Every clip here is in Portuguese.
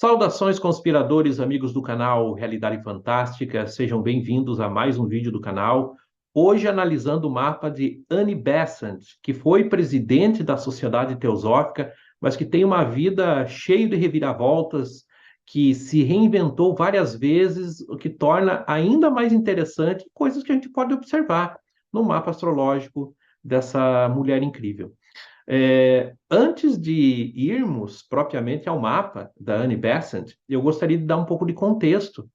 Saudações, conspiradores, amigos do canal Realidade Fantástica, sejam bem-vindos a mais um vídeo do canal. Hoje, analisando o mapa de Annie Besant, que foi presidente da Sociedade Teosófica, mas que tem uma vida cheia de reviravoltas, que se reinventou várias vezes, o que torna ainda mais interessante coisas que a gente pode observar no mapa astrológico dessa mulher incrível. Antes de irmos propriamente ao mapa da Annie Besant, eu gostaria de dar um pouco de contexto,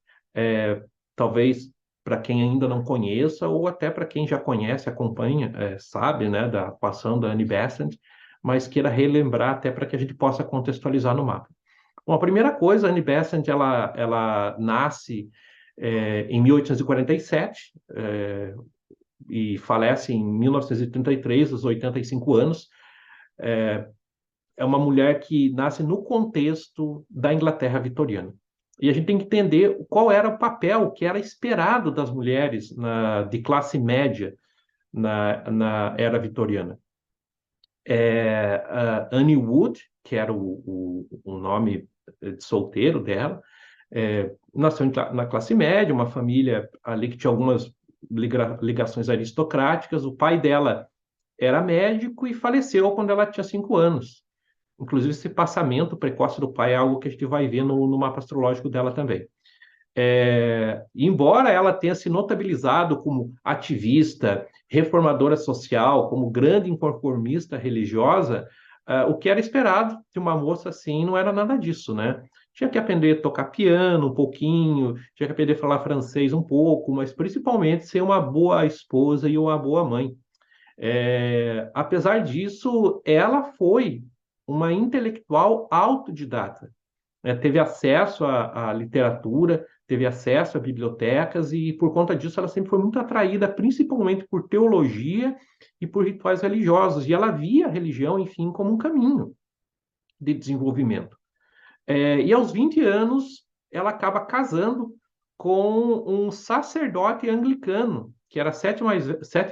talvez para quem ainda não conheça, ou até para quem já conhece, acompanha, sabe, né, da atuação da Annie Besant, mas queira relembrar até para que a gente possa contextualizar no mapa. Bom, a primeira coisa, a Annie Besant, ela nasce em 1847, e falece em 1933, aos 85 anos. É uma mulher que nasce no contexto da Inglaterra vitoriana. E a gente tem que entender qual era o papel que era esperado das mulheres de classe média na era vitoriana. Annie Wood, que era o nome de solteiro dela, nasceu na classe média, uma família ali que tinha algumas ligações aristocráticas. O pai dela era médico e faleceu quando ela tinha 5 anos. Inclusive, esse passamento precoce do pai é algo que a gente vai ver no mapa astrológico dela também. Embora ela tenha se notabilizado como ativista, reformadora social, como grande inconformista religiosa, o que era esperado de uma moça assim não era nada disso, né? Tinha que aprender a tocar piano um pouquinho, tinha que aprender a falar francês um pouco, mas principalmente ser uma boa esposa e uma boa mãe. Apesar disso, ela foi uma intelectual autodidata, né? Teve acesso à literatura, teve acesso a bibliotecas e, por conta disso, ela sempre foi muito atraída, principalmente por teologia e por rituais religiosos. E ela via a religião, enfim, como um caminho de desenvolvimento. E aos 20 anos, ela acaba casando com um sacerdote anglicano, que era 7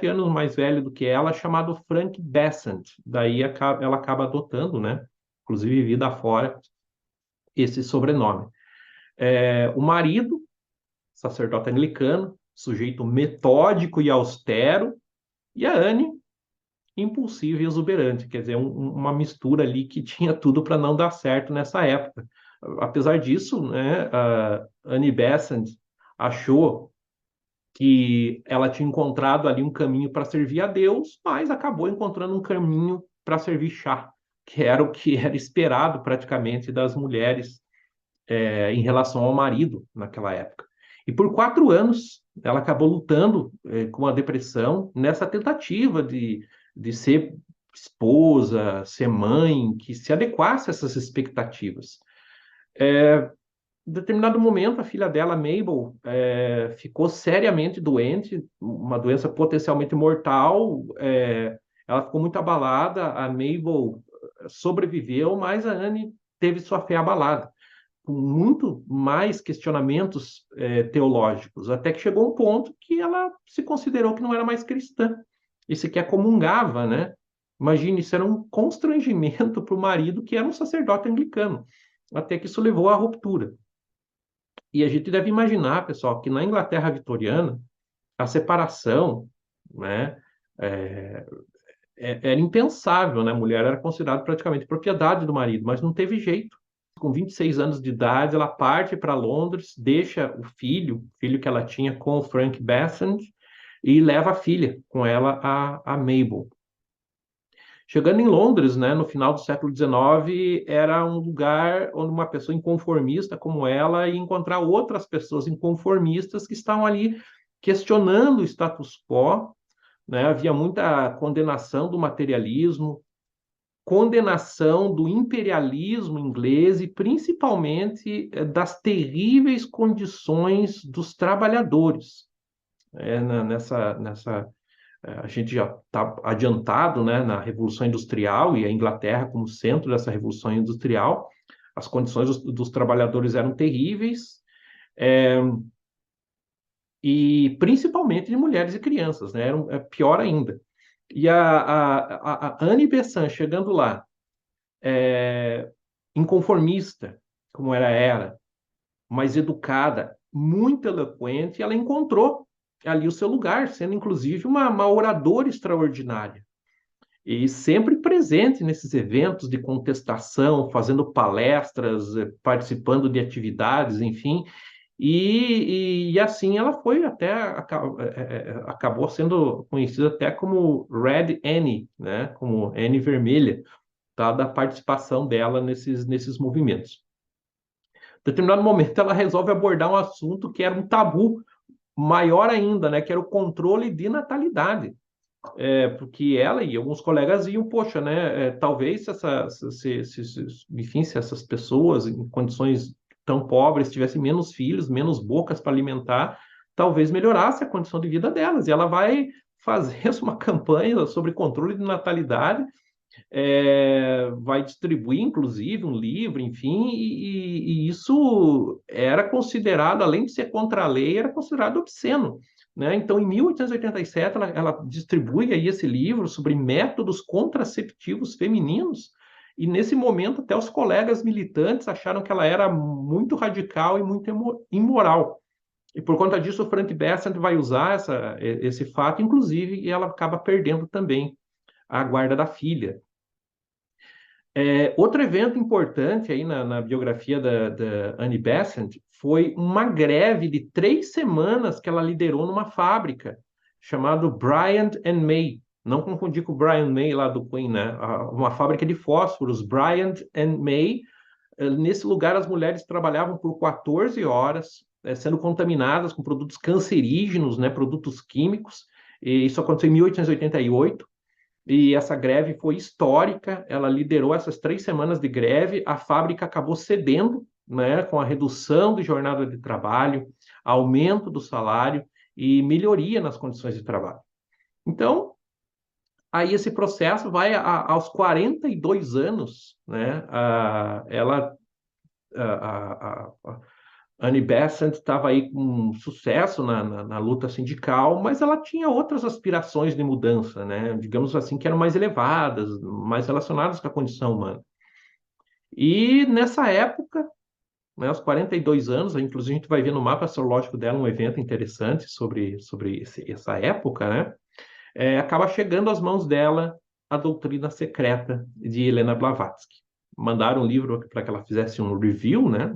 anos mais velho do que ela, chamado Frank Besant. Daí ela acaba adotando, né? Inclusive vida fora, esse sobrenome. O marido, sacerdote anglicano, sujeito metódico e austero, e a Anne, impulsiva e exuberante, quer dizer, uma mistura ali que tinha tudo para não dar certo nessa época. Apesar disso, né, a Annie Besant achou que ela tinha encontrado ali um caminho para servir a Deus, mas acabou encontrando um caminho para servir chá, que era o que era esperado praticamente das mulheres em relação ao marido naquela época. E por 4 anos ela acabou lutando com a depressão nessa tentativa de ser esposa, ser mãe, que se adequasse a essas expectativas. Em determinado momento, a filha dela, Mabel, ficou seriamente doente, uma doença potencialmente mortal. Ela ficou muito abalada. A Mabel sobreviveu, mas a Anne teve sua fé abalada, com muito mais questionamentos teológicos, até que chegou um ponto que ela se considerou que não era mais cristã e sequer comungava, né? Imagine, isso era um constrangimento para o marido, que era um sacerdote anglicano, até que isso levou à ruptura. E a gente deve imaginar, pessoal, que na Inglaterra vitoriana, a separação, né, é, era impensável, né? A mulher era considerada praticamente propriedade do marido, mas não teve jeito. Com 26 anos de idade, ela parte para Londres, deixa o filho que ela tinha com o Frank Besant, e leva a filha com ela, a Mabel. Chegando em Londres, né, no final do século XIX, era um lugar onde uma pessoa inconformista como ela ia encontrar outras pessoas inconformistas que estavam ali questionando o status quo, né? Havia muita condenação do materialismo, condenação do imperialismo inglês e principalmente das terríveis condições dos trabalhadores. A gente já está adiantado, né, na Revolução Industrial, e a Inglaterra como centro dessa Revolução Industrial. As condições dos trabalhadores eram terríveis, é, e principalmente de mulheres e crianças, né? Pior ainda. E a Anne Besant chegando lá, inconformista, como ela era, mais educada, muito eloquente, e ela encontrou ali o seu lugar, sendo inclusive uma oradora extraordinária. E sempre presente nesses eventos de contestação, fazendo palestras, participando de atividades, enfim. E assim ela foi até acabou sendo conhecida até como Red Annie, né? Como Annie Vermelha, tá? Da participação dela nesses movimentos. Em determinado momento ela resolve abordar um assunto que era um tabu maior ainda, né? Que era o controle de natalidade. Porque ela e alguns colegas iam, poxa, né? Talvez enfim, se essas pessoas em condições tão pobres tivessem menos filhos, menos bocas para alimentar, talvez melhorasse a condição de vida delas. E ela vai fazer uma campanha sobre controle de natalidade, vai distribuir, inclusive, um livro, enfim, e isso era considerado, além de ser contra a lei, era considerado obsceno. Né? Então, em 1887, ela distribui aí esse livro sobre métodos contraceptivos femininos, e nesse momento até os colegas militantes acharam que ela era muito radical e muito imoral. E por conta disso, o Frank Bessent vai usar esse fato, inclusive, e ela acaba perdendo também a guarda da filha. Outro evento importante aí na biografia da Annie Besant foi uma greve de 3 semanas que ela liderou numa fábrica chamado Bryant and May. Não confundir com o Brian May lá do Queen, né? Uma fábrica de fósforos, Bryant and May. Nesse lugar, as mulheres trabalhavam por 14 horas, sendo contaminadas com produtos cancerígenos, né? Produtos químicos. E isso aconteceu em 1888. E essa greve foi histórica, ela liderou essas 3 semanas de greve, a fábrica acabou cedendo, né, com a redução de jornada de trabalho, aumento do salário e melhoria nas condições de trabalho. Então, aí esse processo vai aos 42 anos, né, a Annie Besant estava aí com sucesso na luta sindical, mas ela tinha outras aspirações de mudança, né? Digamos assim, que eram mais elevadas, mais relacionadas com a condição humana. E nessa época, né, aos 42 anos, inclusive a gente vai ver no mapa astrológico dela um evento interessante sobre essa época, né? Acaba chegando às mãos dela a doutrina secreta de Helena Blavatsky. Mandaram um livro para que ela fizesse um review, né?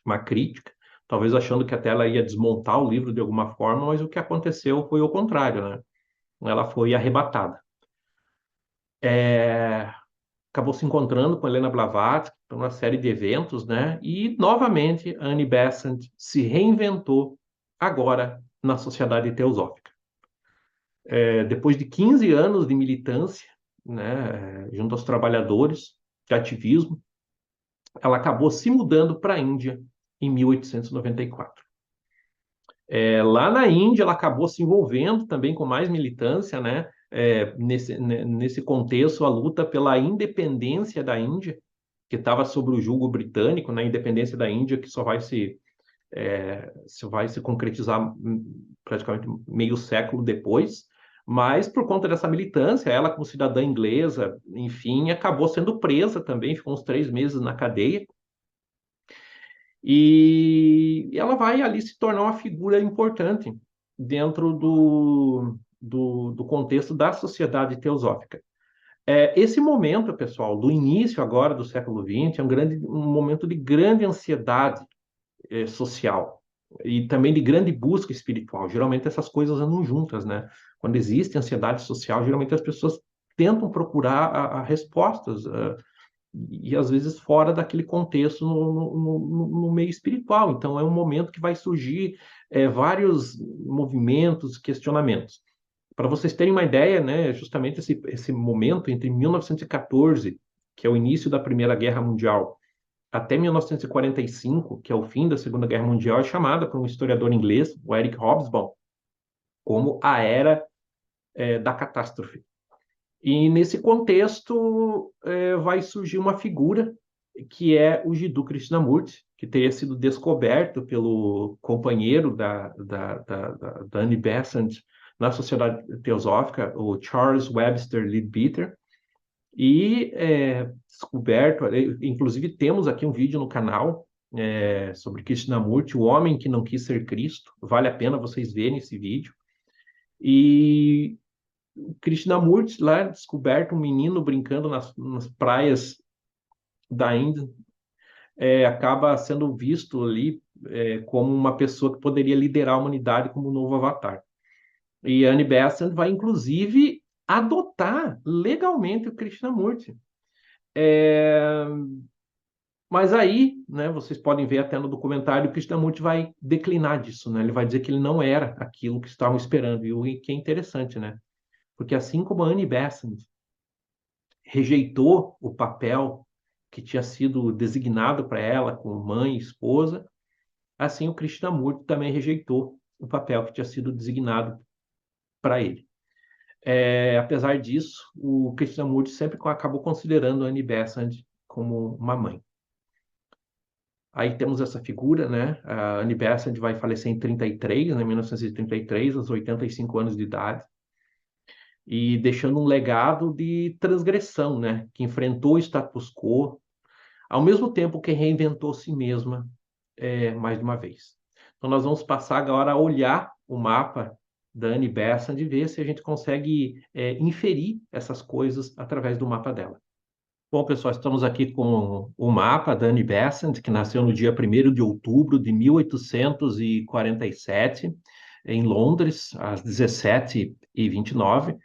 Uma crítica, talvez achando que até ela ia desmontar o livro de alguma forma, mas o que aconteceu foi o contrário, né? Ela foi arrebatada. Acabou se encontrando com Helena Blavatsky por uma série de eventos, né? E novamente Annie Besant se reinventou agora na Sociedade Teosófica. Depois de 15 anos de militância, né, junto aos trabalhadores, de ativismo, ela acabou se mudando para a Índia em 1894. Lá na Índia, ela acabou se envolvendo também com mais militância, né? Nesse contexto, a luta pela independência da Índia, que estava sob o jugo britânico, né? A independência da Índia, que só vai se concretizar praticamente meio século depois. Mas, por conta dessa militância, ela, como cidadã inglesa, enfim, acabou sendo presa também, ficou uns 3 meses na cadeia. E ela vai ali se tornar uma figura importante dentro do contexto da sociedade teosófica. Esse momento, pessoal, do início agora do século XX, é um momento de grande ansiedade social e também de grande busca espiritual. Geralmente essas coisas andam juntas, né? Quando existe ansiedade social, geralmente as pessoas tentam procurar respostas, e às vezes fora daquele contexto no meio espiritual. Então, é um momento que vai surgir vários movimentos, questionamentos. Para vocês terem uma ideia, né, justamente esse momento entre 1914, que é o início da Primeira Guerra Mundial, até 1945, que é o fim da Segunda Guerra Mundial, é chamada por um historiador inglês, o Eric Hobsbawm, como a Era da Catástrofe. E nesse contexto vai surgir uma figura que é o Jiddu Krishnamurti, que teria sido descoberto pelo companheiro da Annie Besant na Sociedade Teosófica, o Charles Webster Leadbeater. E descoberto, inclusive temos aqui um vídeo no canal sobre Krishnamurti, o homem que não quis ser Cristo. Vale a pena vocês verem esse vídeo. E Krishnamurti, lá descoberto, um menino brincando nas praias da Índia, acaba sendo visto ali como uma pessoa que poderia liderar a humanidade como um novo avatar. E Annie Besant vai, inclusive, adotar legalmente o Krishnamurti. É, Mas aí, né, vocês podem ver até no documentário, o Krishnamurti vai declinar disso, né? Ele vai dizer que ele não era aquilo que estavam esperando, e o que é interessante, né? Porque assim como a Annie Besant rejeitou o papel que tinha sido designado para ela como mãe e esposa, assim o Krishnamurti também rejeitou o papel que tinha sido designado para ele. Apesar disso, o Krishnamurti sempre acabou considerando a Annie Besant como uma mãe. Aí temos essa figura, né? A Annie Besant vai falecer em 33, né? 1933, aos 85 anos de idade, e deixando um legado de transgressão, né? Que enfrentou o status quo, ao mesmo tempo que reinventou si mesma mais de uma vez. Então nós vamos passar agora a olhar o mapa da Annie Besant e ver se a gente consegue inferir essas coisas através do mapa dela. Bom, pessoal, estamos aqui com o mapa da Annie Besant, que nasceu no dia 1º de outubro de 1847, em Londres, às 17h29.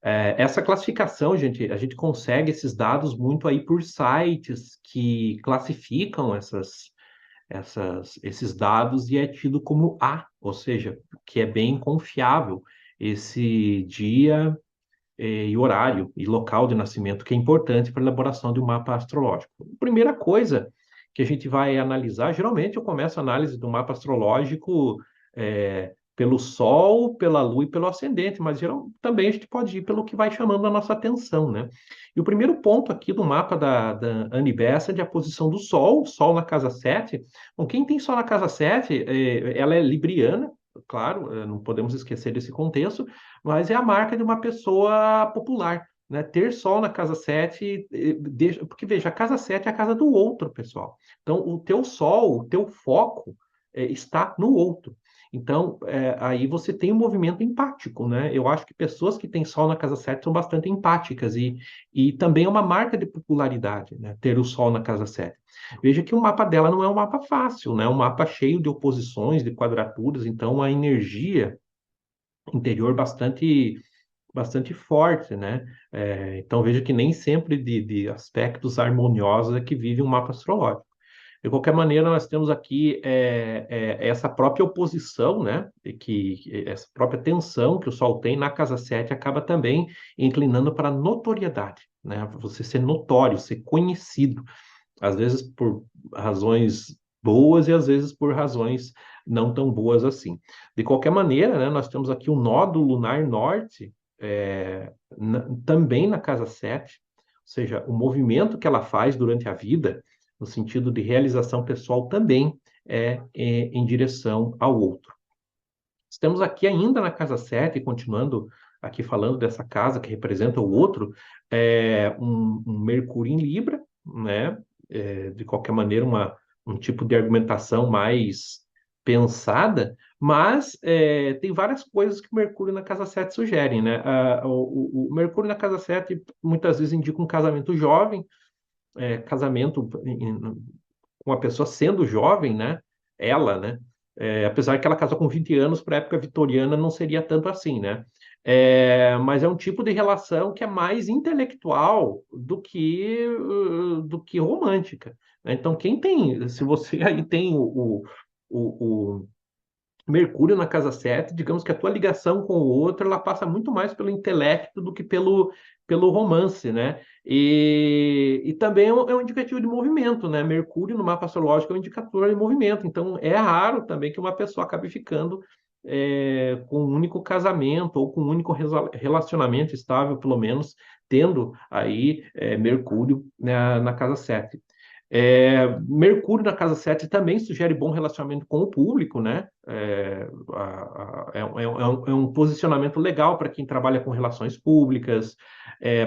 Essa classificação, gente, a gente consegue esses dados muito aí por sites que classificam esses dados e é tido como A, ou seja, que é bem confiável esse dia e horário e local de nascimento, que é importante para a elaboração de um mapa astrológico. Primeira coisa que a gente vai analisar, geralmente eu começo a análise do mapa astrológico pelo Sol, pela Lua e pelo ascendente, mas também a gente pode ir pelo que vai chamando a nossa atenção, né? E o primeiro ponto aqui do mapa da Annie Besant é a posição do Sol, Sol na casa 7. Bom, quem tem Sol na casa 7, ela é libriana, claro, não podemos esquecer desse contexto, mas é a marca de uma pessoa popular, né? Ter Sol na casa 7, porque veja, a casa 7 é a casa do outro, pessoal. Então, o teu Sol, o teu foco está no outro. Então, aí você tem um movimento empático, né? Eu acho que pessoas que têm Sol na casa 7 são bastante empáticas e também é uma marca de popularidade, né? Ter o Sol na casa 7. Veja que o mapa dela não é um mapa fácil, né? É um mapa cheio de oposições, de quadraturas, então a energia interior bastante forte, né? Então veja que nem sempre de aspectos harmoniosos é que vive um mapa astrológico. De qualquer maneira, nós temos aqui essa própria oposição, né? Essa própria tensão que o Sol tem na casa 7 acaba também inclinando para a notoriedade, né? Você ser notório, ser conhecido, às vezes por razões boas e às vezes por razões não tão boas assim. De qualquer maneira, né, nós temos aqui o nódo lunar norte, também na casa 7, ou seja, o movimento que ela faz durante a vida, no sentido de realização pessoal, também é em direção ao outro. Estamos aqui ainda na casa 7, continuando aqui falando dessa casa que representa o outro, um Mercúrio em Libra, né? De qualquer maneira, um tipo de argumentação mais pensada, mas tem várias coisas que o Mercúrio na casa 7 sugerem, né? O Mercúrio na casa 7 muitas vezes indica um casamento jovem, casamento com a pessoa sendo jovem, né? Ela, né? Apesar que ela casou com 20 anos, para a época vitoriana não seria tanto assim, né? Mas é um tipo de relação que é mais intelectual do que romântica, né? Então, quem tem, se você aí tem o Mercúrio na casa 7, digamos que a tua ligação com o outro, ela passa muito mais pelo intelecto do que pelo romance, né? E também é um indicativo de movimento, né? Mercúrio no mapa astrológico é um indicador de movimento, então é raro também que uma pessoa acabe ficando com um único casamento ou com um único relacionamento estável, pelo menos, tendo aí Mercúrio na casa 7. Mercúrio na casa 7 também sugere bom relacionamento com o público, né? É um posicionamento legal para quem trabalha com relações públicas,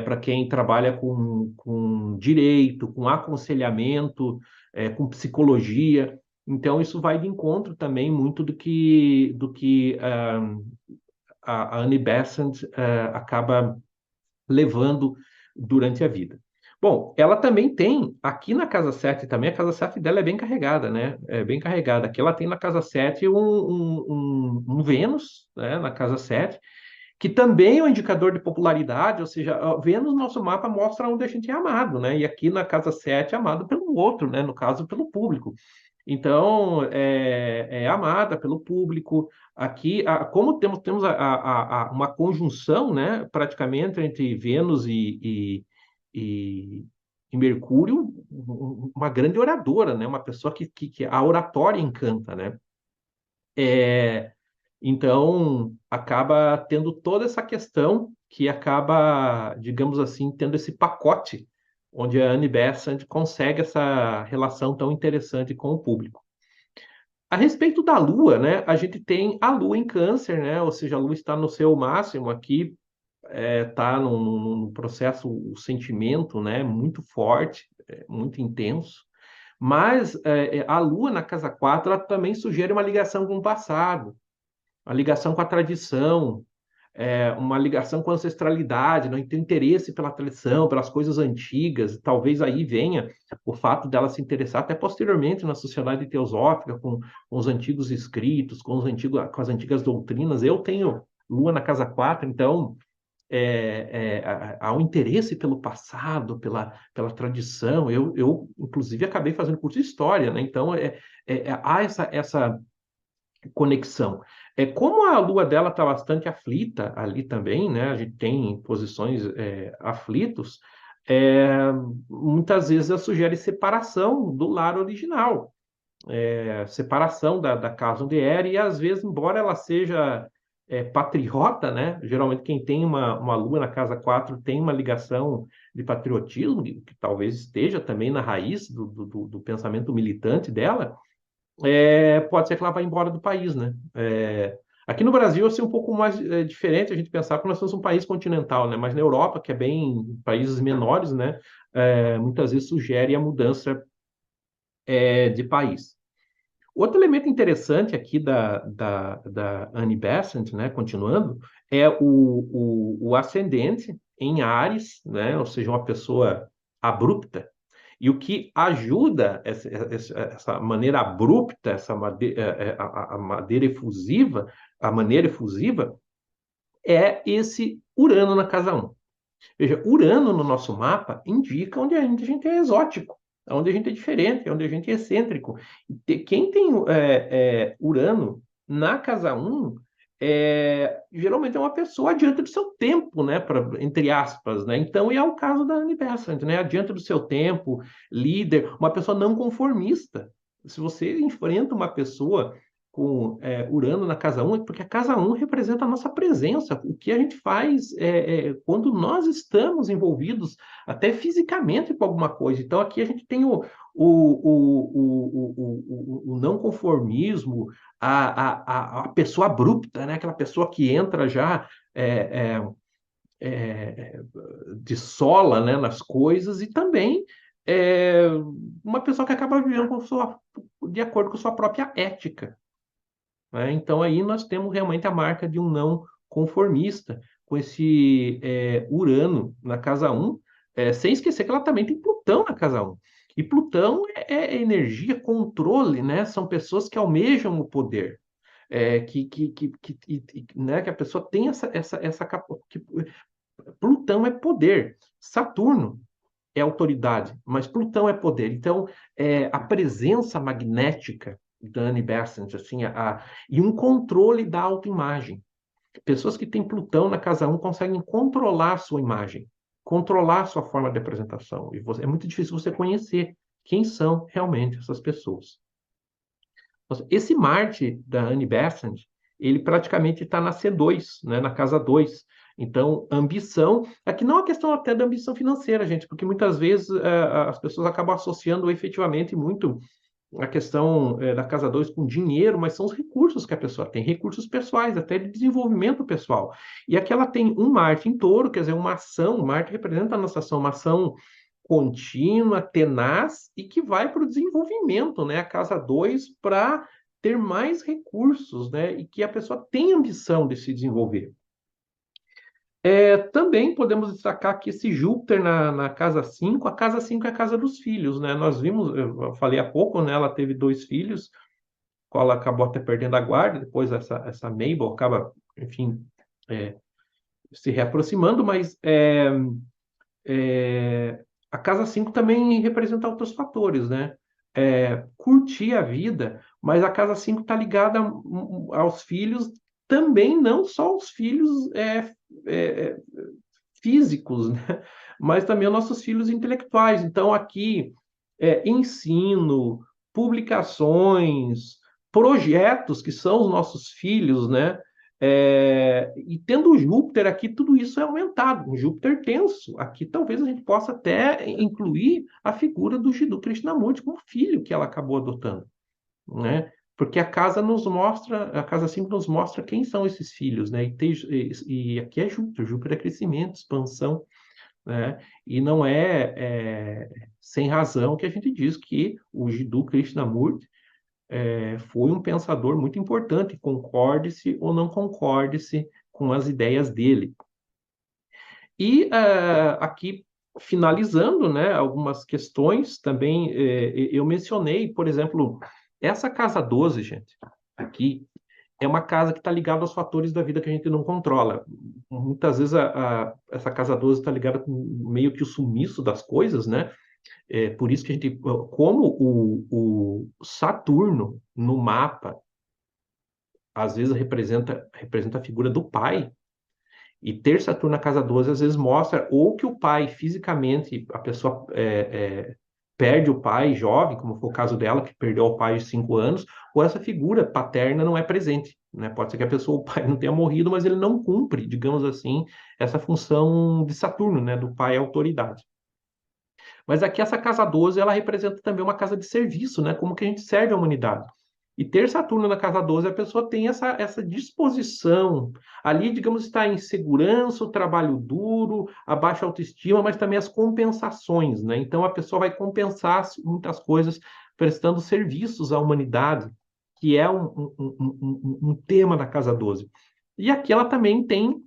para quem trabalha com direito, com aconselhamento, com psicologia. Então, isso vai de encontro também muito do que a Annie Besant acaba levando durante a vida. Bom, ela também tem, aqui na Casa 7 também, a Casa 7 dela é bem carregada, né? É bem carregada. Aqui ela tem na Casa 7 um Vênus, né? Na Casa 7, que também é um indicador de popularidade, ou seja, Vênus no nosso mapa mostra onde a gente é amado, né? E aqui na Casa 7 é amado pelo outro, né? No caso, pelo público. Então, é amada pelo público. Aqui, como temos uma conjunção, né, praticamente entre Vênus e, e Mercúrio, uma grande oradora, né, uma pessoa que a oratória encanta, né? É, então, acaba tendo toda essa questão que acaba, digamos assim, tendo esse pacote onde a Annie Besant consegue essa relação tão interessante com o público. A respeito da Lua, né, a gente tem a Lua em Câncer, né, ou seja, a Lua está no seu máximo aqui, está num processo, o sentimento, né, muito forte, muito intenso, mas a Lua na casa 4 ela também sugere uma ligação com o passado, uma ligação com a tradição, uma ligação com a ancestralidade, não tem interesse pela tradição, pelas coisas antigas. Talvez aí venha o fato dela se interessar até posteriormente na sociedade teosófica, com os antigos escritos, com as antigas doutrinas. Eu tenho Lua na casa 4, então há um interesse pelo passado, pela tradição. Inclusive, acabei fazendo curso de História, né? Então, há essa conexão. Como a lua dela está bastante aflita ali também, né? A gente tem posições aflitos, é, muitas vezes ela sugere separação do lar original, separação da casa onde era, e às vezes, embora ela seja patriota, né? Geralmente quem tem uma lua na casa 4 tem uma ligação de patriotismo, que talvez esteja também na raiz do pensamento militante dela, pode ser que ela vá embora do país, né? Aqui no Brasil, assim, um pouco mais diferente a gente pensar que nós somos um país continental, né? Mas na Europa, que é bem países menores, né? Muitas vezes sugere a mudança de país. Outro elemento interessante aqui da Annie Besant, né? Continuando, é o ascendente em Áries, né? Ou seja, uma pessoa abrupta, e o que ajuda essa maneira abrupta, a maneira efusiva, a maneira efusiva, é esse Urano na casa 1. Veja, Urano no nosso mapa indica onde a gente é exótico, onde a gente é diferente, onde a gente é excêntrico. Quem tem Urano na casa 1 geralmente é uma pessoa adiante do seu tempo, né? Entre aspas, né? Então, é o caso da Annie Besant, né? Adiante do seu tempo, líder, uma pessoa não conformista. Se você enfrenta uma pessoa com Urano na casa 1, é porque a casa 1 representa a nossa presença, o que a gente faz quando nós estamos envolvidos até fisicamente com alguma coisa. Então, aqui a gente tem o não conformismo, a pessoa abrupta, né? Aquela pessoa que entra já de sola, né, nas coisas, e também é, uma pessoa que acaba vivendo de acordo com sua própria ética, né? Então, aí nós temos realmente a marca de um não conformista, com esse Urano na casa 1, sem esquecer que ela também tem Plutão na casa 1. E Plutão é energia, controle, né? São pessoas que almejam o poder. Né, que a pessoa tem essa Plutão é poder, Saturno é autoridade, mas Plutão é poder. Então, a presença magnética da Annie Besant, assim, e um controle da autoimagem. Pessoas que têm Plutão na casa 1 conseguem controlar a sua imagem, controlar a sua forma de apresentação. E é muito difícil você conhecer quem são realmente essas pessoas. Esse Marte da Annie Besant, ele praticamente está na C2, né, na casa 2. Então, ambição, aqui não é uma questão até da ambição financeira, gente, porque muitas vezes as pessoas acabam associando efetivamente muito a questão da casa 2 com dinheiro, mas são os recursos que a pessoa tem, recursos pessoais, até de desenvolvimento pessoal. E aqui ela tem um Marte em Touro, quer dizer, uma ação, Marte representa a nossa ação, uma ação contínua, tenaz e que vai para o desenvolvimento, né? A casa 2 para ter mais recursos, né? E que a pessoa tem ambição de se desenvolver. Também podemos destacar que esse Júpiter na casa 5, a casa 5 é a casa dos filhos, né? Nós vimos, eu falei há pouco, né? Ela teve 2 filhos, qual ela acabou até perdendo a guarda, depois essa Mabel acaba, enfim, é, se reaproximando, mas a casa 5 também representa outros fatores, né? Curtir a vida, mas a casa 5 está ligada aos filhos, também não só aos filhos é, físicos, né? Mas também aos nossos filhos intelectuais. Então, aqui, ensino, publicações, projetos que são os nossos filhos, né? E tendo o Júpiter aqui, tudo isso é aumentado. Um Júpiter tenso. Aqui talvez a gente possa até incluir a figura do Jiddu Krishnamurti como filho que ela acabou adotando, né? Porque a casa nos mostra, a casa 5 nos mostra quem são esses filhos, né? E aqui é Júpiter, Júpiter é crescimento, expansão, né? E não sem razão que a gente diz que o Jiddu Krishnamurti foi um pensador muito importante, concorde-se ou não concorde-se com as ideias dele. E aqui, finalizando, né, algumas questões também, eu mencionei, por exemplo, essa casa 12, gente, aqui, é uma casa que está ligada aos fatores da vida que a gente não controla. Muitas vezes essa casa 12 está ligada com meio que o sumiço das coisas, né? Por isso que a gente, como o Saturno no mapa, às vezes representa a figura do pai, e ter Saturno na casa 12 às vezes mostra ou que o pai fisicamente, a pessoa perde o pai jovem, como foi o caso dela, que perdeu o pai de 5 anos, ou essa figura paterna não é presente, né? Pode ser que a pessoa, o pai não tenha morrido, mas ele não cumpre, digamos assim, essa função de Saturno, né? Do pai autoridade. Mas aqui essa casa 12, ela representa também uma casa de serviço, né? Como que a gente serve a humanidade. E ter Saturno na casa 12, a pessoa tem essa disposição. Ali, digamos, está em segurança, o trabalho duro, a baixa autoestima, mas também as compensações, né? Então, a pessoa vai compensar muitas coisas prestando serviços à humanidade, que é um tema da casa 12. E aqui ela também tem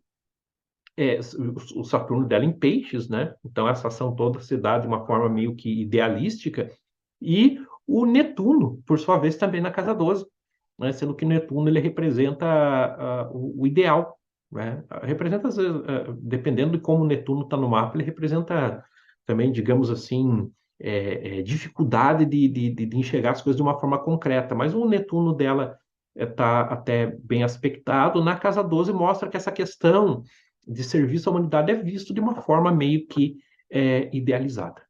o Saturno dela em peixes, né? Então essa ação toda se dá de uma forma meio que idealística, e o Netuno, por sua vez, também na casa 12, né? Sendo que o Netuno ele representa o ideal, né? Representa, às vezes, dependendo de como o Netuno está no mapa, ele representa também, digamos assim, dificuldade de enxergar as coisas de uma forma concreta, mas o Netuno dela está até bem aspectado. Na casa 12 mostra que essa questão de serviço à humanidade é visto de uma forma meio que idealizada.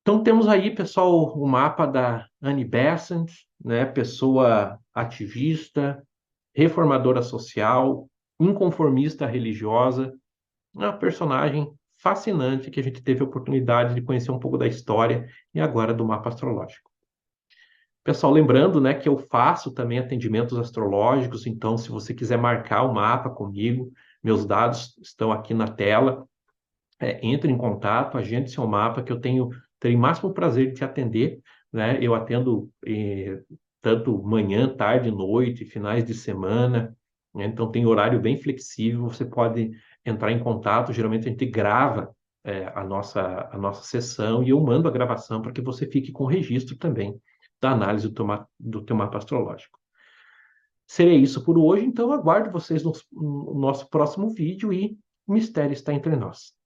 Então temos aí, pessoal, o mapa da Annie Besant, né, pessoa ativista, reformadora social, inconformista religiosa, uma personagem fascinante que a gente teve a oportunidade de conhecer um pouco da história e agora do mapa astrológico. Pessoal, lembrando, né, que eu faço também atendimentos astrológicos, então se você quiser marcar o mapa comigo, meus dados estão aqui na tela. Entre em contato, agende seu mapa, que eu terei o máximo prazer de te atender, né? Eu atendo tanto manhã, tarde, noite, finais de semana, né? Então tem horário bem flexível, você pode entrar em contato, geralmente a gente grava a nossa sessão e eu mando a gravação para que você fique com registro também da análise do teu mapa astrológico. Seria isso por hoje, então aguardo vocês no nosso próximo vídeo e o mistério está entre nós.